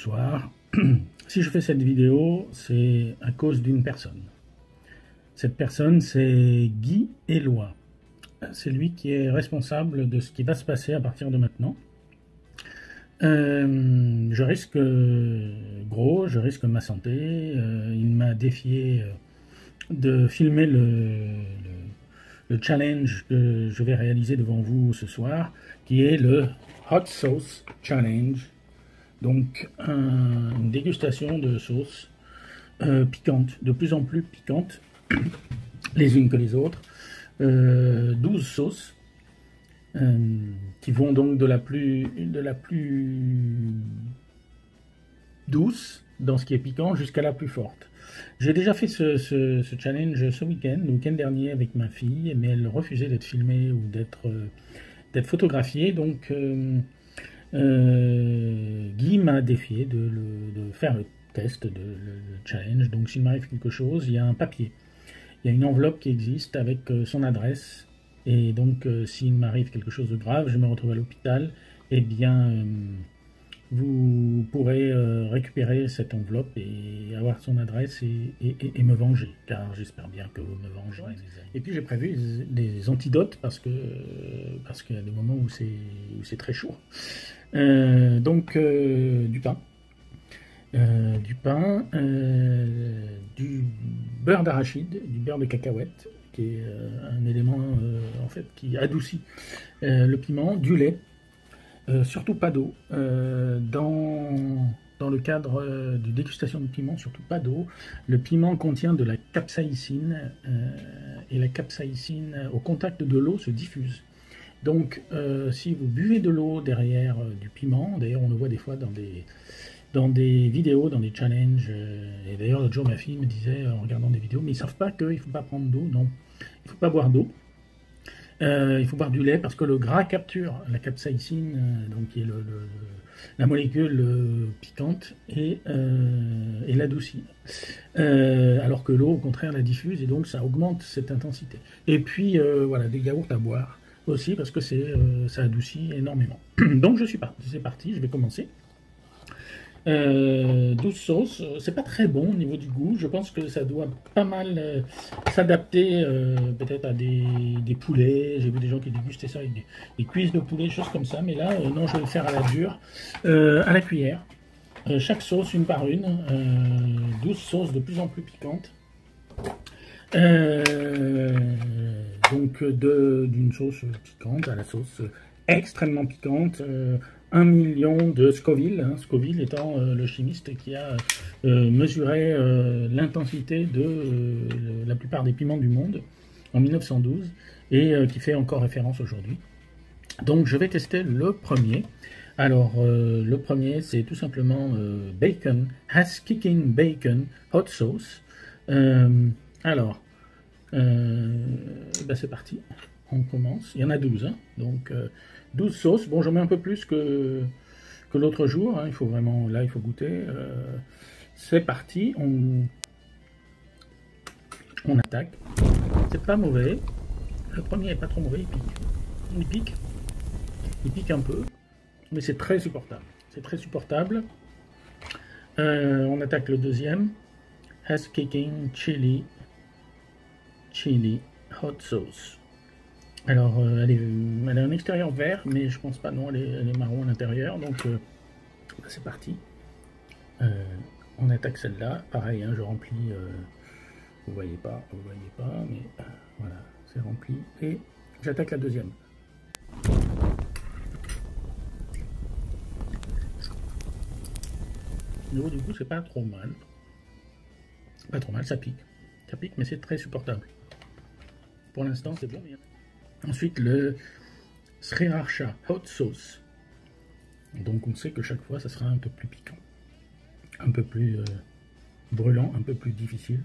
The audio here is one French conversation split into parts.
bonsoir. Si je fais cette vidéo, c'est à cause d'une personne. Cette personne, c'est Guy Eloi. C'est lui qui est responsable de ce qui va se passer à partir de maintenant. Je risque gros, je risque ma santé. Il m'a défié de filmer le challenge que je vais réaliser devant vous ce soir, qui est le Hot Sauce Challenge. Donc une dégustation de sauces piquantes, de plus en plus piquantes, les unes que les autres. 12 sauces qui vont donc de la plus douce dans ce qui est piquant jusqu'à la plus forte. J'ai déjà fait ce challenge ce week-end, le week-end dernier avec ma fille, mais elle refusait d'être filmée ou d'être photographiée, donc Guy m'a défié de faire le test, le challenge. Donc s'il m'arrive quelque chose, il y a un papier, il y a une enveloppe qui existe avec son adresse, et donc s'il m'arrive quelque chose de grave, je me retrouve à l'hôpital, eh bien vous pourrez récupérer cette enveloppe et avoir son adresse et me venger, car j'espère bien que vous me vengerez. Et puis j'ai prévu des antidotes parce qu'il y a des moments où c'est très chaud. Donc du pain, du beurre d'arachide, du beurre de cacahuète, qui est un élément en fait qui adoucit le piment, du lait. Surtout pas d'eau. Dans le cadre de dégustation de piment, surtout pas d'eau. Le piment contient de la capsaïcine et la capsaïcine au contact de l'eau se diffuse. Donc si vous buvez de l'eau derrière du piment, d'ailleurs on le voit des fois dans des vidéos, dans des challenges, et d'ailleurs l'autre jour ma fille me disait en regardant des vidéos, mais ils savent pas qu'il ne faut pas prendre d'eau, non, il ne faut pas boire d'eau. Il faut boire du lait parce que le gras capture la capsaïcine, donc qui est la molécule piquante, et l'adoucit. Alors que l'eau, au contraire, la diffuse et donc ça augmente cette intensité. Et puis voilà, des yaourts à boire aussi parce que ça adoucit énormément. Donc je suis parti, c'est parti, je vais commencer. 12 sauces, c'est pas très bon au niveau du goût, je pense que ça doit pas mal s'adapter peut-être à des poulets, j'ai vu des gens qui dégustaient ça avec des cuisses de poulet, choses comme ça, mais là non, je vais le faire à la dure, à la cuillère, chaque sauce une par une, 12 sauces de plus en plus piquantes, donc d'une sauce piquante à la sauce extrêmement piquante, 1 million de Scoville, Scoville étant le chimiste qui a mesuré l'intensité de la plupart des piments du monde en 1912 et qui fait encore référence aujourd'hui. Donc je vais tester le premier. Alors le premier c'est tout simplement Bacon, Ass Kicking Bacon Hot Sauce. Alors c'est parti, on commence. Il y en a 12, donc 12 sauces. Bon, j'en mets un peu plus que l'autre jour. Il faut vraiment, là, il faut goûter. C'est parti. On attaque. C'est pas mauvais. Le premier est pas trop mauvais. Il pique. Il pique un peu, mais c'est très supportable. C'est très supportable. On attaque le deuxième. Ass Kicking Chili Hot Sauce. Alors, elle a un extérieur vert, mais je pense pas, non, elle est marron à l'intérieur, donc c'est parti. On attaque celle-là, pareil, je remplis, vous voyez pas, mais voilà, c'est rempli, et j'attaque la deuxième. Au niveau du goût, c'est pas trop mal. Pas trop mal, ça pique, mais c'est très supportable. Pour l'instant, c'est bon. Ensuite, le Sriracha Hot Sauce. Donc, on sait que chaque fois, ça sera un peu plus piquant, un peu plus brûlant, un peu plus difficile.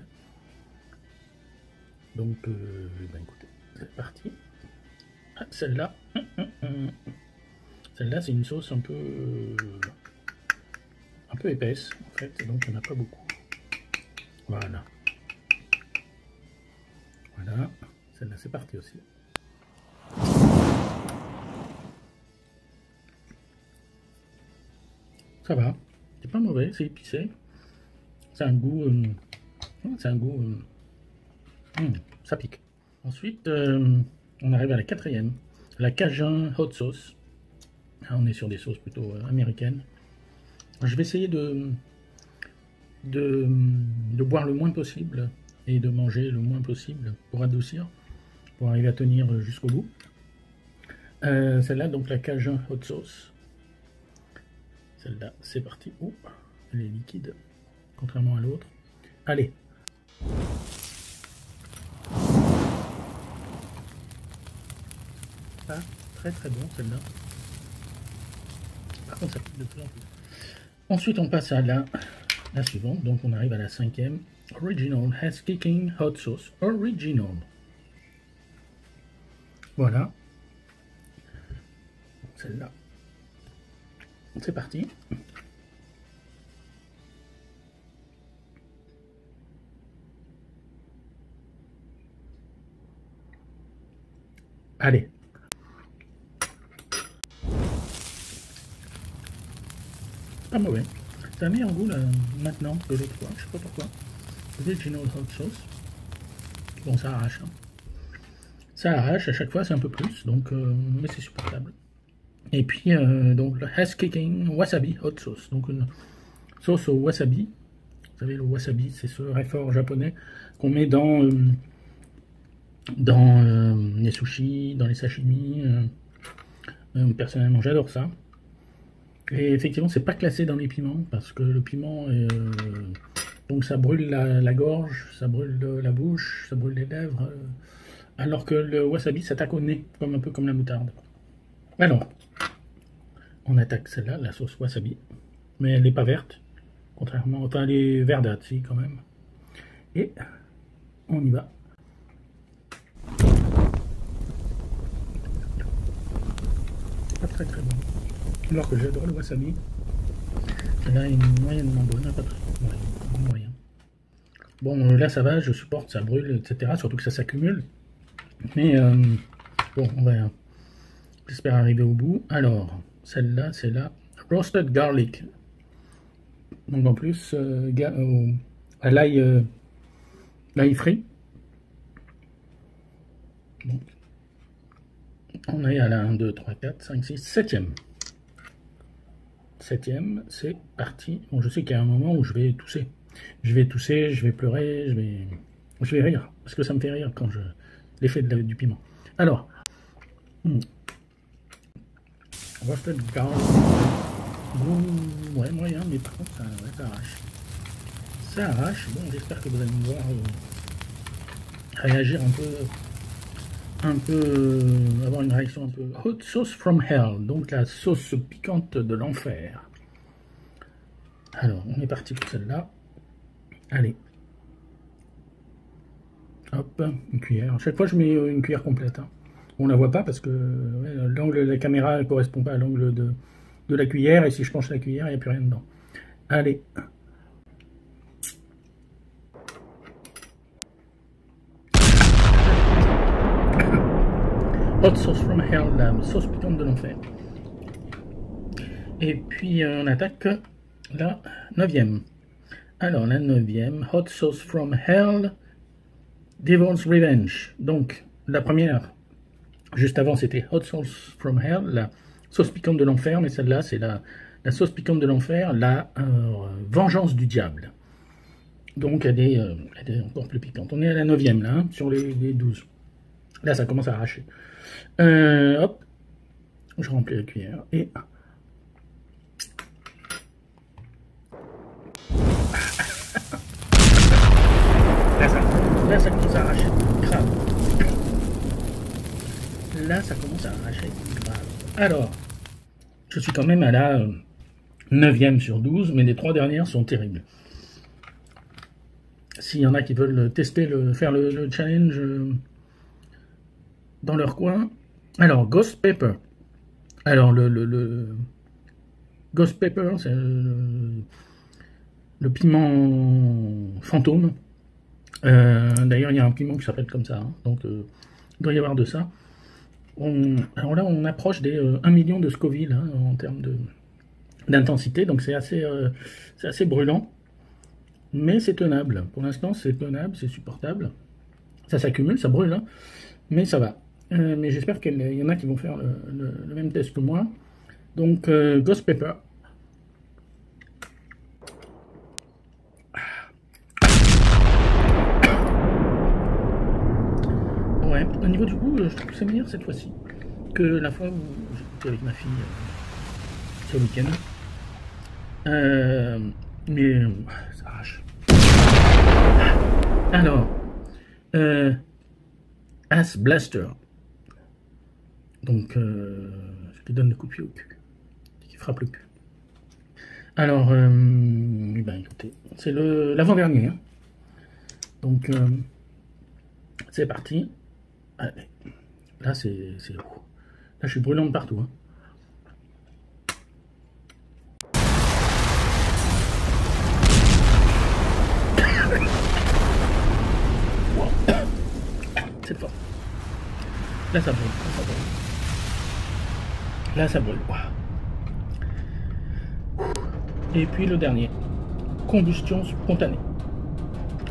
Donc, écoutez, c'est parti. Ah, celle-là, c'est une sauce un peu épaisse, en fait, donc il n'y en a pas beaucoup. Voilà. Voilà. Celle-là, c'est parti aussi. Ça va, c'est pas mauvais, c'est épicé. C'est un goût... ça pique. Ensuite, on arrive à la quatrième. La Cajun Hot Sauce. Là, on est sur des sauces plutôt américaines. Je vais essayer de boire le moins possible et de manger le moins possible pour adoucir, pour arriver à tenir jusqu'au bout. Celle-là, donc la Cajun Hot Sauce. Celle-là, c'est parti. Oh, elle est liquide, contrairement à l'autre. Allez. Ah, très très bon celle-là. Par contre, ça pique de plus en plus. Ensuite, on passe à la suivante. Donc, on arrive à la cinquième. Original Ass Kicking Hot Sauce. Original. Voilà. Celle-là. C'est parti. Allez. Pas mauvais. Ça a mis un goût là, maintenant que l'autre fois. Je sais pas pourquoi. Original Hot Sauce. Bon, ça arrache. Hein. Ça arrache à chaque fois, c'est un peu plus. Donc, mais c'est supportable. Et puis, donc, le Ass Kicking Wasabi Hot Sauce. Donc, une sauce au wasabi. Vous savez, le wasabi, c'est ce réfort japonais qu'on met dans les sushis, dans les sashimi. Personnellement, j'adore ça. Et effectivement, c'est pas classé dans les piments parce que le piment, donc ça brûle la gorge, ça brûle la bouche, ça brûle les lèvres, alors que le wasabi s'attaque au nez, un peu comme la moutarde. Alors, on attaque celle-là, la sauce wasabi, mais elle n'est pas verte, contrairement, enfin elle est verdâtre, si quand même. Et on y va. Pas très très bon. Alors que j'adore le wasabi. Celle-là est moyennement bonne, pas très moyen. Bon, là ça va, je supporte, ça brûle, etc. Surtout que ça s'accumule. Mais bon, on va, j'espère arriver au bout. Alors, celle-là, c'est la Roasted Garlic. Donc en plus, à l'ail frit. Bon. On est à la 1, 2, 3, 4, 5, 6, 7e. 7e, c'est parti. Bon, je sais qu'il y a un moment où je vais tousser. Je vais tousser, je vais pleurer, je vais rire. Parce que ça me fait rire quand l'effet du piment. Alors, roasted garlic. Ouais, moyen, mais par contre, ça arrache. Ça arrache. Bon, j'espère que vous allez me voir réagir avoir une réaction un peu. Hot sauce from hell, donc la sauce piquante de l'enfer. Alors, on est parti pour celle-là. Allez. Hop, une cuillère. Chaque fois, je mets une cuillère complète. Hein. On la voit pas parce que l'angle de la caméra ne correspond pas à l'angle de la cuillère. Et si je penche la cuillère, il n'y a plus rien dedans. Allez. Hot sauce from hell, la sauce piquante de l'enfer. Et puis on attaque la 9e. Alors la 9e, Hot sauce from hell, Devil's Revenge. Donc la première, juste avant, c'était Hot sauce from hell, la sauce piquante de l'enfer, mais celle-là, c'est la sauce piquante de l'enfer, la vengeance du diable. Donc elle est encore plus piquante. On est à la 9e là, hein, sur les 12. Là, ça commence à arracher. Hop, je remplis la cuillère et là ça commence à arracher grave. Là ça commence à arracher grave. Alors, je suis quand même à la 9e sur 12, mais les 3 dernières sont terribles. S'il y en a qui veulent tester, faire le challenge dans leur coin. Alors, Ghost Pepper. Alors, le Ghost Pepper, c'est le piment fantôme. D'ailleurs, il y a un piment qui s'appelle comme ça. Hein, donc, il doit y avoir de ça. Alors là, on approche des 1 million de Scoville hein, en termes d'intensité, donc c'est assez brûlant, mais c'est tenable. Pour l'instant, c'est tenable, c'est supportable. Ça s'accumule, ça brûle, hein, mais ça va. Mais j'espère qu'il y en a qui vont faire le même test que moi. Donc, Ghost Pepper. Ouais, au niveau du goût, je trouve que c'est meilleur cette fois-ci que la fois où j'étais avec ma fille ce week-end. Euh, mais ça arrache. Alors, Ass Blaster. Donc, ce qui donne le coup de pied au cul, qui frappe le cul. Alors, ben écoutez, c'est l'avant-dernier. Hein. Donc, c'est parti. Allez. Là, c'est haut. Là, je suis brûlant de partout. Hein. Wow. C'est fort. Là, ça brûle. Là, ça brûle. Là, ça brûle. Wow. Et puis le dernier, combustion spontanée.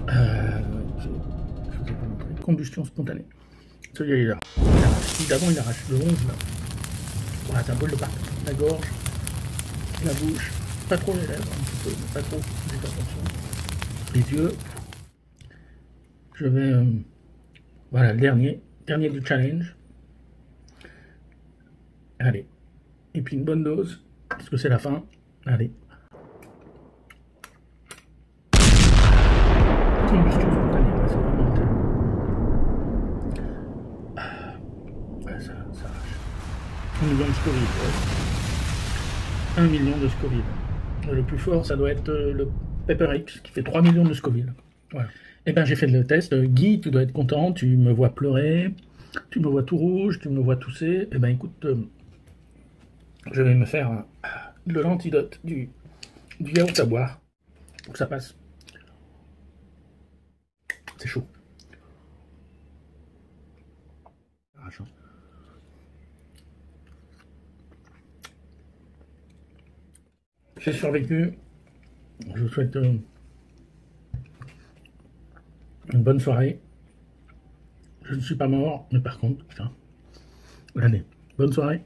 Je ne vous ai pas montré. Combustion spontanée. Celui-là, il est là. D'avant, il arrache le 11 là. Voilà, ça brûle de partout. La gorge, la bouche, pas trop les lèvres, un petit peu, mais pas trop. Faites attention. Les yeux. Je vais. Voilà, le dernier du challenge. Allez. Et puis une bonne dose, parce que c'est la fin. Allez. Combustion spontanée, c'est vraiment ça arrache. 1 million de Scoville. Ouais. 1 million de Scoville. Le plus fort, ça doit être le Pepper X, qui fait 3 millions de Scoville. Voilà. Et ben j'ai fait le test. Guy, tu dois être content, tu me vois pleurer, tu me vois tout rouge, tu me vois tousser. Et ben écoute, je vais me faire l'antidote du yaourt à boire, pour que ça passe. C'est chaud. Arrachant. J'ai survécu. Je vous souhaite une bonne soirée. Je ne suis pas mort, mais par contre, putain, allez, bonne soirée.